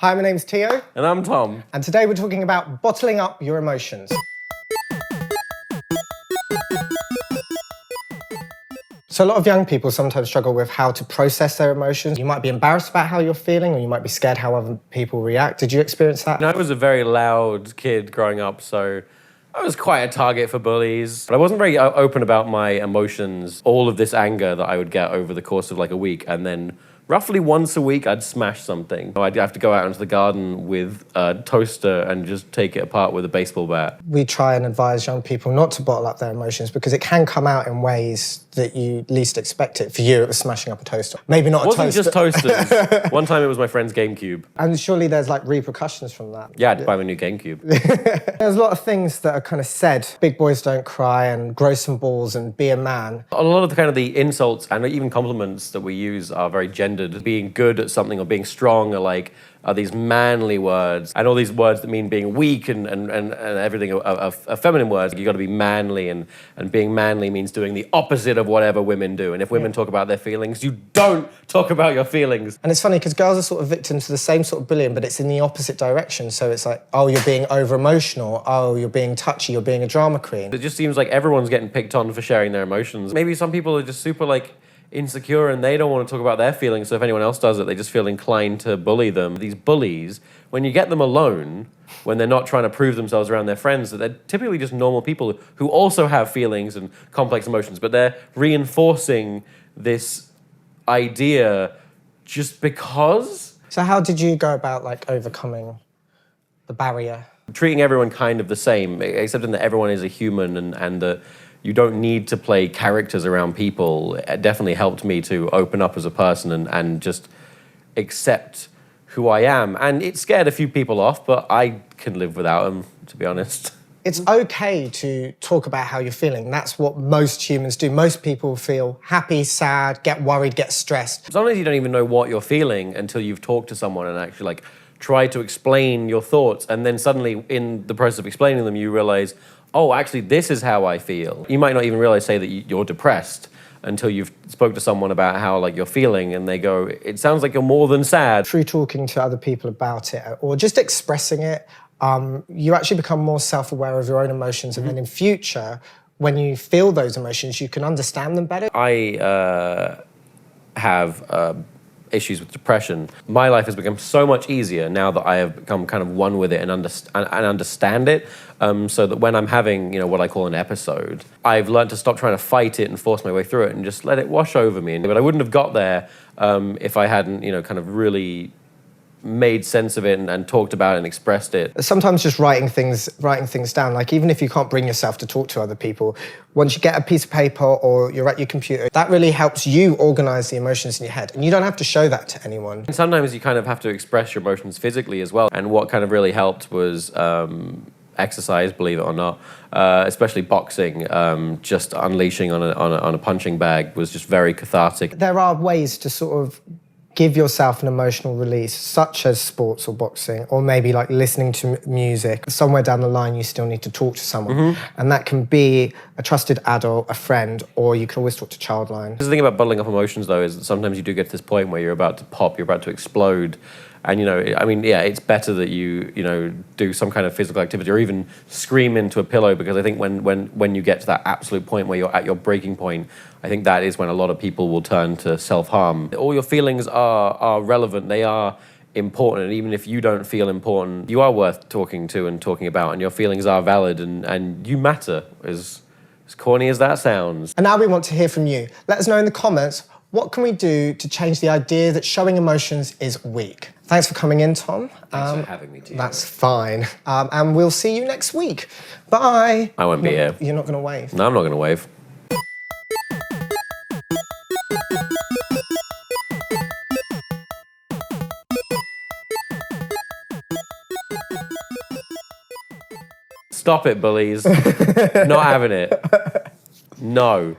Hi, my name's Tio. And I'm Tom. And today we're talking about bottling up your emotions. So a lot of young people sometimes struggle with how to process their emotions. You might be embarrassed about how you're feeling, or you might be scared how other people react. Did you experience that? I was a very loud kid growing up, so I was quite a target for bullies. But I wasn't very open about my emotions, all of this anger that I would get over the course of like a week, and then roughly once a week, I'd smash something. I'd have to go out into the garden with a toaster and just take it apart with a baseball bat. We try and advise young people not to bottle up their emotions because it can come out in ways that you least expect it. For you, it was smashing up a toaster. Maybe not a toaster. It wasn't just toasters. One time it was my friend's GameCube. And surely there's like repercussions from that. Yeah, I had to buy him a new GameCube. There's a lot of things that are kind of said. Big boys don't cry and grow some balls and be a man. A lot of the kind of the insults and even compliments that we use are very gendered. Being good at something or being strong are these manly words, and all these words that mean being weak and everything are feminine words. You got to be manly, and being manly means doing the opposite of whatever women do. And if women talk about their feelings, you don't talk about your feelings. And it's funny because girls are sort of victims to the same sort of bullying, but it's in the opposite direction. So it's like, oh, you're being over emotional. Oh, you're being touchy. You're being a drama queen. It just seems like everyone's getting picked on for sharing their emotions. Maybe some people are just super insecure and they don't want to talk about their feelings, so if anyone else does it, they just feel inclined to bully them. These bullies, when you get them alone, when they're not trying to prove themselves around their friends, that they're typically just normal people who also have feelings and complex emotions, but they're reinforcing this idea just because. So how did you go about overcoming the barrier? Treating everyone kind of the same, except in that everyone is a human and that you don't need to play characters around people. It definitely helped me to open up as a person and just accept who I am. And it scared a few people off, but I can live without them, to be honest. It's okay to talk about how you're feeling. That's what most humans do. Most people feel happy, sad, get worried, get stressed. Sometimes you don't even know what you're feeling until you've talked to someone and actually try to explain your thoughts. And then suddenly in the process of explaining them, you realize, oh, actually, this is how I feel. You might not even realize, say, that you're depressed until you've spoke to someone about how you're feeling, and they go, it sounds like you're more than sad. Through talking to other people about it or just expressing it, you actually become more self-aware of your own emotions, and then in future, when you feel those emotions, you can understand them better. I have issues with depression. My life has become so much easier now that I have become kind of one with it and understand it, so that when I'm having, what I call an episode, I've learned to stop trying to fight it and force my way through it and just let it wash over me. But I wouldn't have got there if I hadn't, kind of really made sense of it and talked about it and expressed it. Sometimes just writing things down, even if you can't bring yourself to talk to other people, once you get a piece of paper or you're at your computer, that really helps you organise the emotions in your head, and you don't have to show that to anyone. And sometimes you kind of have to express your emotions physically as well, and what kind of really helped was exercise, believe it or not, especially boxing. Just unleashing on a punching bag was just very cathartic. There are ways to sort of give yourself an emotional release, such as sports or boxing, or maybe listening to music. Somewhere down the line, you still need to talk to someone. And that can be a trusted adult, a friend, or you can always talk to Childline. The thing about bottling up emotions, though, is that sometimes you do get to this point where you're about to pop, you're about to explode. And, it's better that you do some kind of physical activity or even scream into a pillow, because I think when you get to that absolute point where you're at your breaking point, I think that is when a lot of people will turn to self-harm. All your feelings are relevant, they are important, and even if you don't feel important, you are worth talking to and talking about, and your feelings are valid, and you matter, as corny as that sounds. And now we want to hear from you. Let us know in the comments, what can we do to change the idea that showing emotions is weak? Thanks for coming in, Tom. Thanks for having me, too. That's fine. And we'll see you next week. Bye. I won't be here. You're not going to wave? No, I'm not going to wave. Stop it, bullies. Not having it. No.